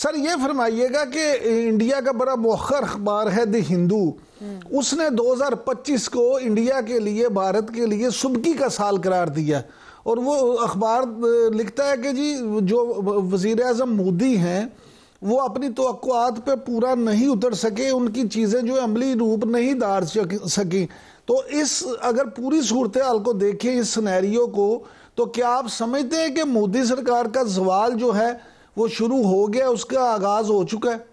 Sir ये फरमाइएगा कि India का बड़ा मौखर अखबार है द हिंदू, उसने 2025 को इंडिया के लिए, भारत के लिए सुबकी का साल करार दिया, और वो अखबार लिखता है कि जी जो वजीर आज़म मोदी हैं वो अपनी तवक्कुआत पे पूरा नहीं उतर सके, उनकी चीज़ें जो अमली रूप नहीं धार सकी। तो इस अगर पूरी सूरत हाल को देखें, इस सिनेरियो को, तो क्या आप समझते हैं कि मोदी सरकार का ज़वाल जो है वो शुरू हो गया, उसका आगाज हो चुका है?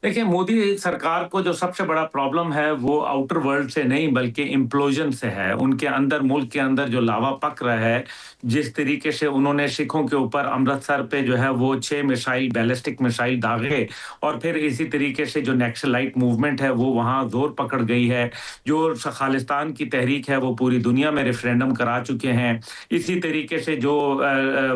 देखिए, मोदी सरकार को जो सबसे बड़ा प्रॉब्लम है वो आउटर वर्ल्ड से नहीं बल्कि इम्प्लोजन से है। उनके अंदर, मुल्क के अंदर जो लावा पक रहा है, जिस तरीके से उन्होंने सिखों के ऊपर अमृतसर पे जो है वो 6 मिसाइल, बैलिस्टिक मिसाइल दागे, और फिर इसी तरीके से जो नक्सलाइट मूवमेंट है वो वहाँ जोर पकड़ गई है। जो खालिस्तान की तहरीक है वो पूरी दुनिया में रेफरेंडम करा चुके हैं। इसी तरीके से जो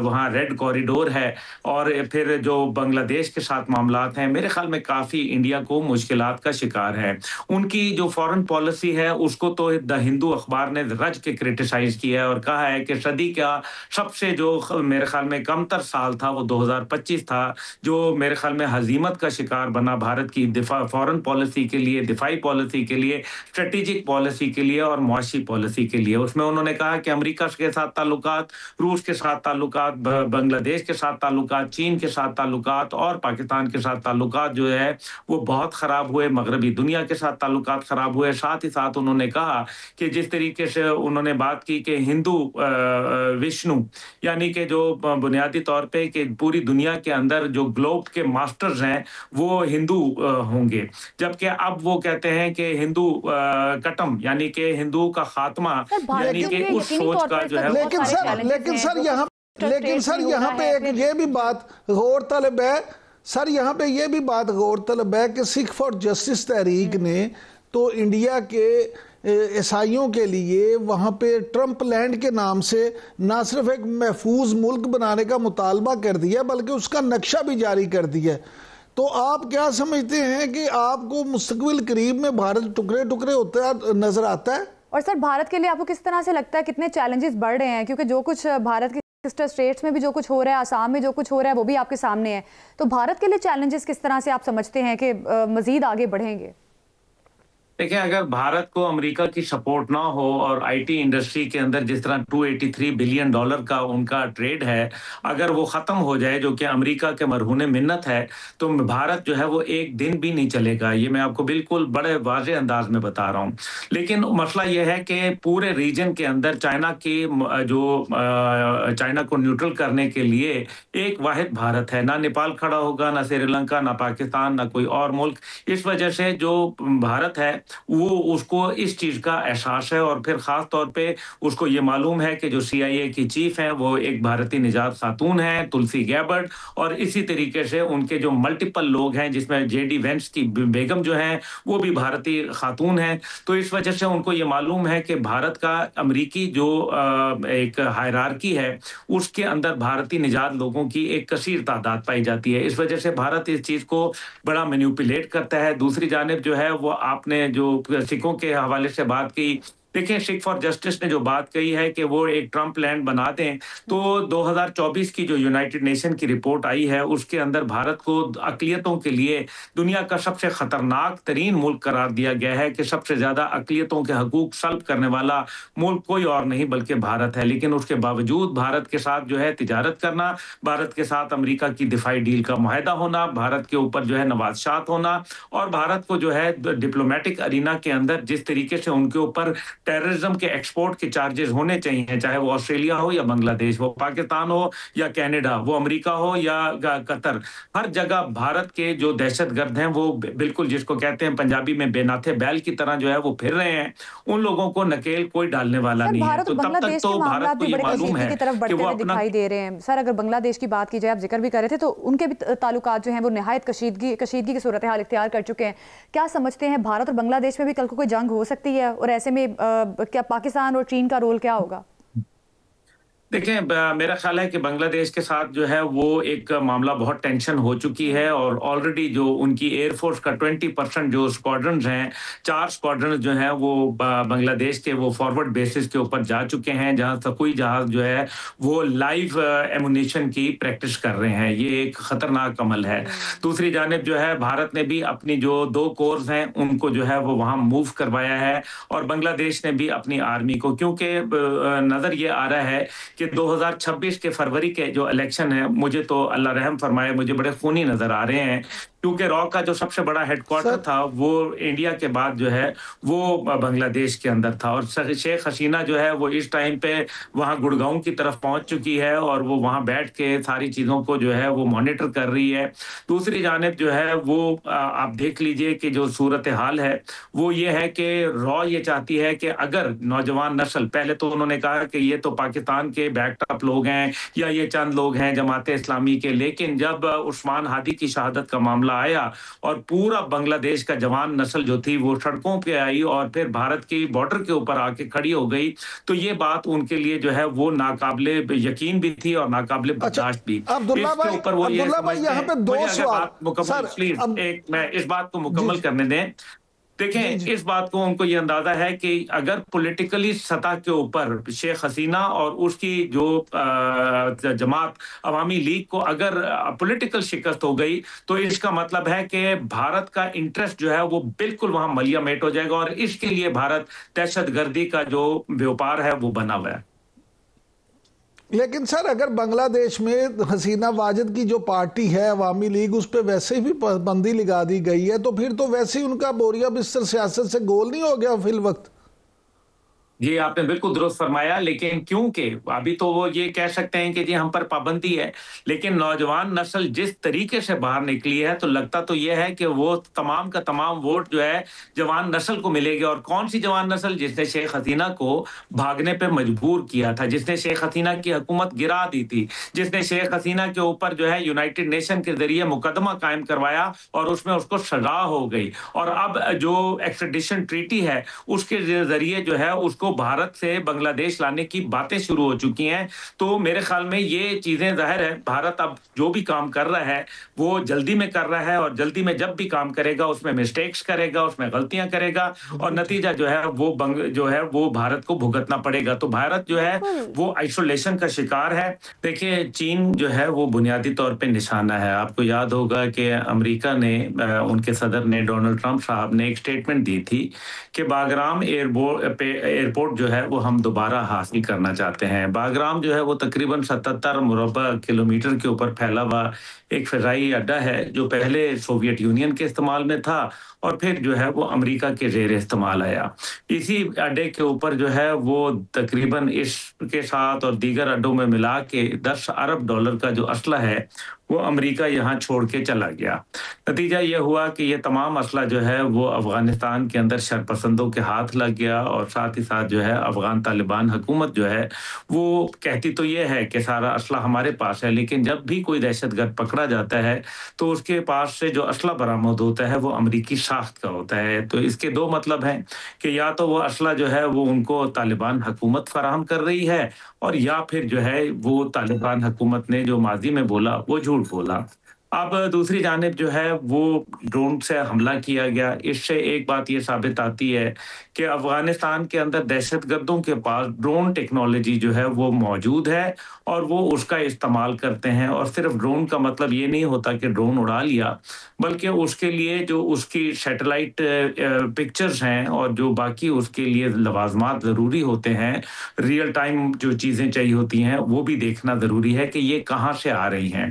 वहाँ रेड कॉरिडोर है, और फिर जो बांग्लादेश के साथ मामलात हैं, मेरे ख्याल में काफ़ी इंडिया को मुश्किलात का शिकार है। उनकी जो फॉरेन पॉलिसी है उसको तो द हिंदू अखबार ने रज के क्रिटिसाइज किया है और कहा है कि सदी का सबसे जो मेरे ख्याल में कमतर साल था वो 2025 था, जो मेरे ख्याल में हजीमत का शिकार बना भारत की फॉरेन पॉलिसी के लिए, दिफाई पॉलिसी के लिए, स्ट्रेटेजिक पॉलिसी के लिए और मुआशी पॉलिसी के लिए। उसमें उन्होंने कहा कि अमेरिका के साथ ताल्लुकात, रूस के साथ ताल्लुकात, बांग्लादेश के साथ ताल्लुकात, चीन के साथ ताल्लुकात और पाकिस्तान के साथ ताल्लुकात जो है वो बहुत खराब हुए, मगरबी दुनिया के साथ ताल्लुकात खराब हुए। साथ ही साथ उन्होंने कहा कि जिस तरीके से उन्होंने बात की कि हिंदू विष्णु, यानी कि जो बुनियादी तौर पे कि पूरी दुनिया के अंदर जो ग्लोब के मास्टर्स हैं वो हिंदू होंगे, जबकि अब वो कहते हैं कि हिंदू कटम, यानी कि हिंदू का खात्मा, यानी कि उस सोच का जो है। लेकिन सर यहाँ पे एक ये भी बात गौरतलब है, सर यहाँ पे ये भी बात गौरतलब है कि सिख फॉर जस्टिस तहरीक ने तो इंडिया के ईसाइयों के लिए वहाँ पे ट्रंप लैंड के नाम से ना सिर्फ एक महफूज मुल्क बनाने का मुतालबा कर दिया बल्कि उसका नक्शा भी जारी कर दिया। तो आप क्या समझते हैं कि आपको मुस्तकबिल करीब में भारत टुकड़े टुकड़े होता नजर आता है? और सर भारत के लिए आपको किस तरह से लगता है कितने चैलेंजेस बढ़ रहे हैं, क्योंकि जो कुछ भारत की सिस्टर स्टेट्स में भी जो कुछ हो रहा है, आसाम में जो कुछ हो रहा है वो भी आपके सामने है, तो भारत के लिए चैलेंजेस किस तरह से आप समझते हैं कि मजीद आगे बढ़ेंगे? देखिए, अगर भारत को अमेरिका की सपोर्ट ना हो और आईटी इंडस्ट्री के अंदर जिस तरह $283 बिलियन का उनका ट्रेड है, अगर वो ख़त्म हो जाए, जो कि अमेरिका के मरहूने मिन्नत है, तो भारत जो है वो एक दिन भी नहीं चलेगा। ये मैं आपको बिल्कुल बड़े वाज़ेह अंदाज में बता रहा हूँ। लेकिन मसला ये है कि पूरे रीजन के अंदर चाइना को न्यूट्रल करने के लिए एक वाहिद भारत है। ना नेपाल खड़ा होगा, ना श्रीलंका, ना पाकिस्तान, ना कोई और मुल्क। इस वजह से जो भारत है वो उसको इस चीज का एहसास है, और फिर खास तौर पे उसको ये मालूम है कि जो CIA की चीफ हैं वो एक भारतीय निजात खातून है, तुलसी गैबर्ट, और इसी तरीके से उनके जो मल्टीपल लोग हैं जिसमें JD वेंस की बेगम जो है वो भी भारतीय खातून है। तो इस वजह से उनको ये मालूम है कि भारत का अमरीकी जो एक हायरार्की है उसके अंदर भारतीय निजात लोगों की एक कसीर तादाद पाई जाती है। इस वजह से भारत इस चीज को बड़ा मैनिपुलेट करता है। दूसरी जानिब जो है वो आपने जो सिखों के हवाले से बात की, देखिए सिख फॉर जस्टिस ने जो बात कही है कि वो एक ट्रंप लैंड बना दें, तो 2024 की जो यूनाइटेड नेशन की रिपोर्ट आई है उसके अंदर भारत को अक़लियतों के लिए दुनिया का सबसे खतरनाक तरीन मुल्क करार दिया गया है कि सबसे ज्यादा अक़लियतों के हकूक सल्ब करने वाला मुल्क कोई और नहीं बल्कि भारत है। लेकिन उसके बावजूद भारत के साथ जो है तिजारत करना, भारत के साथ अमेरिका की दिफाई डील का मुआहदा होना, भारत के ऊपर जो है नवाज़शात होना, और भारत को जो है डिप्लोमेटिक अरीना के अंदर जिस तरीके से उनके ऊपर टेररिज्म के एक्सपोर्ट के चार्जेस होने चाहिए, चाहे वो ऑस्ट्रेलिया हो या बांग्लादेश, वो पाकिस्तान हो या कनाडा, वो अमेरिका हो या कतर, हर जगह भारत के जो दहशतगर्द हैं वो बिल्कुल जिसको कहते हैं पंजाबी में बेनाथे बैल की तरह जो है वो फिर रहे हैं। उन लोगों को नकेल कोई डालने वाला नहीं है। तो तब तक तो भारत को ये मालूम है कि वो अपना दिखाई दे रहे हैं। सर अगर बांग्लादेश की बात की जाए, आप जिक्र भी कर रहे थे, तो उनके भी ताल्लुकात जो हैं वो निहायत कशीदगी की सूरत हाल इख्तियार कर चुके हैं। क्या समझते हैं भारत और बांग्लादेश में भी कल को कोई जंग हो सकती है, और ऐसे में क्या पाकिस्तान और चीन का रोल क्या होगा? देखिए, मेरा ख्याल है कि बांग्लादेश के साथ जो है वो एक मामला बहुत टेंशन हो चुकी है और ऑलरेडी जो उनकी एयरफोर्स का 20% जो स्क्वाड्रन्स हैं, 4 स्क्वाड्रन्स जो हैं वो बांग्लादेश के वो फॉरवर्ड बेसिस के ऊपर जा चुके हैं, जहां कोई जहाज जो है वो लाइव एमुनिशन की प्रैक्टिस कर रहे हैं। ये एक खतरनाक अमल है। दूसरी जानिब जो है भारत ने भी अपनी जो 2 कोर्स हैं उनको जो है वो वहां मूव करवाया है और बांग्लादेश ने भी अपनी आर्मी को, क्योंकि नजर ये आ रहा है कि 2026 के फरवरी के जो इलेक्शन है, मुझे तो अल्लाह रहम फरमाए, मुझे बड़े खूनी नजर आ रहे हैं, क्योंकि रॉ का जो सबसे बड़ा हेडक्वार्टर था वो इंडिया के बाद जो है वो बांग्लादेश के अंदर था और शेख हसीना जो है वो इस टाइम पे वहां गुड़गांव की तरफ पहुंच चुकी है और वो वहां बैठ के सारी चीजों को जो है वो मॉनिटर कर रही है। दूसरी जानिब जो है वो आप देख लीजिए कि जो सूरत हाल है वो ये है कि रॉ ये चाहती है कि अगर नौजवान नस्ल, पहले तो उन्होंने कहा कि ये तो पाकिस्तान के बैकअप लोग हैं या ये चंद लोग हैं जमाते इस्लामी के, लेकिन जब उस्मान हादी की शहादत का मामला आया और पूरा बांग्लादेश का जवान नस्ल जो थी वो सड़कों पे आई और फिर भारत की बॉर्डर के ऊपर आके खड़ी हो गई, तो ये बात उनके लिए जो है वो नाकाबिले यकीन भी थी और नाकाबिले बर्दाश्त भी। अब्दुल्ला भाई, ऊपर वो ये यहाँ पे 2 सवाल मुकम्मल, प्लीज एक मैं इस बात को मुकम्मल करने दें। देखें, इस बात को उनको ये अंदाजा है कि अगर पॉलिटिकली सतह के ऊपर शेख हसीना और उसकी जो जमात अवामी लीग को अगर पॉलिटिकल शिकस्त हो गई तो इसका मतलब है कि भारत का इंटरेस्ट जो है वो बिल्कुल वहां मलिया मेट हो जाएगा और इसके लिए भारत दहशतगर्दी का जो व्यापार है वो बना हुआ है। लेकिन सर, अगर बांग्लादेश में हसीना वाजिद की जो पार्टी है अवामी लीग, उस पर वैसे भी पाबंदी लगा दी गई है, तो फिर तो वैसे ही उनका बोरिया बिस्तर सियासत से गोल नहीं हो गया फिल वक्त? ये आपने बिल्कुल दुरुस्त फरमाया, लेकिन क्योंकि अभी तो वो ये कह सकते हैं कि जी हम पर पाबंदी है, लेकिन नौजवान नस्ल जिस तरीके से बाहर निकली है तो लगता तो ये है कि वो तमाम का तमाम वोट जो है जवान नस्ल को मिलेगी। और कौन सी जवान नस्ल? जिसने शेख हसीना को भागने पे मजबूर किया था, जिसने शेख हसीना की हुकूमत गिरा दी थी, जिसने शेख हसीना के ऊपर जो है यूनाइटेड नेशन के जरिए मुकदमा कायम करवाया और उसमें उसको सजा हो गई। और अब जो एक्सट्रेडिशन ट्रीटी है उसके जरिए जो है उसको भारत से बांग्लादेश लाने की बातें शुरू हो चुकी हैं। तो मेरे ख्याल में ये चीजें जाहिर है भारत अब जो भी काम कर रहा है वो जल्दी में कर रहा है और जल्दी में जब भी काम करेगा उसमें मिस्टेक्स करेगा, उसमें गलतियां करेगा और नतीजा जो है वो भारत को भुगतना पड़ेगा। तो भारत जो है वो आइसोलेशन का शिकार है। देखिए, चीन जो है वो बुनियादी तौर पे निशाना है। आपको याद होगा कि अमेरिका ने उनके सदर ने डोनाल्ड ट्रंप साहब ने एक स्टेटमेंट दी थी कि बागराम एयरपोर्ट जो है वो हम दोबारा हासिल करना चाहते हैं। बागराम जो है वो तकरीबन 77 मुरब्बा किलोमीटर के ऊपर फैला हुआ एक फ़िज़ाई अड्डा है जो पहले सोवियत यूनियन के इस्तेमाल में था और फिर जो है वो अमेरिका के ज़ेर इस्तेमाल आया। इसी अड्डे के ऊपर जो है वो तकरीबन इसके साथ और दीगर अड्डों में मिला के $10 अरब का जो असला है वो अमेरिका यहाँ छोड़ के चला गया। नतीजा ये हुआ कि ये तमाम असला जो है वो अफगानिस्तान के अंदर शरपसंदों के हाथ लग गया और साथ ही साथ जो है अफगान तालिबान हुकूमत जो है वो कहती तो ये है कि सारा असला हमारे पास है, लेकिन जब भी कोई दहशतगर्द पकड़ा जाता है तो उसके पास से जो असला बरामद होता है वो अमेरिकी साख्त का होता है। तो इसके 2 मतलब हैं कि या तो वो असला जो है वो उनको तालिबान हुकूमत फराहम कर रही है और या फिर जो है वो तालिबान हुकूमत ने जो माजी में बोला वो झूठ बोला। अब दूसरी जानिब जो है वो ड्रोन से हमला किया गया। इससे एक बात ये साबित आती है कि अफगानिस्तान के अंदर दहशतगर्दों के पास ड्रोन टेक्नोलॉजी जो है वो मौजूद है और वो उसका इस्तेमाल करते हैं। और सिर्फ ड्रोन का मतलब ये नहीं होता कि ड्रोन उड़ा लिया, बल्कि उसके लिए जो उसकी सैटेलाइट पिक्चर्स हैं और जो बाकी उसके लिए लवाजमात ज़रूरी होते हैं, रियल टाइम जो चीज़ें चाहिए होती हैं, वो भी देखना ज़रूरी है कि ये कहाँ से आ रही हैं।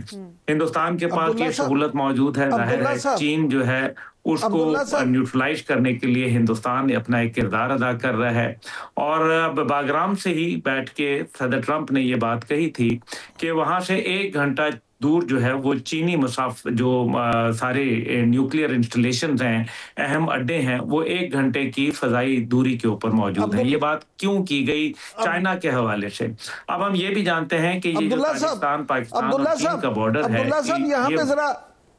हिंदुस्तान के पास ये सहूलत मौजूद है। जाहिर है चीन जो है उसको न्यूट्रलाइज करने के लिए हिंदुस्तान अपना एक किरदार अदा कर रहा है। और बागराम से ही बैठ के सदर ट्रंप ने ये बात कही थी कि वहां से 1 घंटा दूर जो है वो चीनी जो सारे न्यूक्लियर इंस्टॉलेशंस हैं, अहम अड्डे हैं, वो 1 घंटे की फजाई दूरी के ऊपर मौजूद है। ये बात क्यों की गई? चाइना के हवाले से। अब हम ये भी जानते हैं कि ये जो पाकिस्तान और चीन का बॉर्डर है, यहाँ पे जरा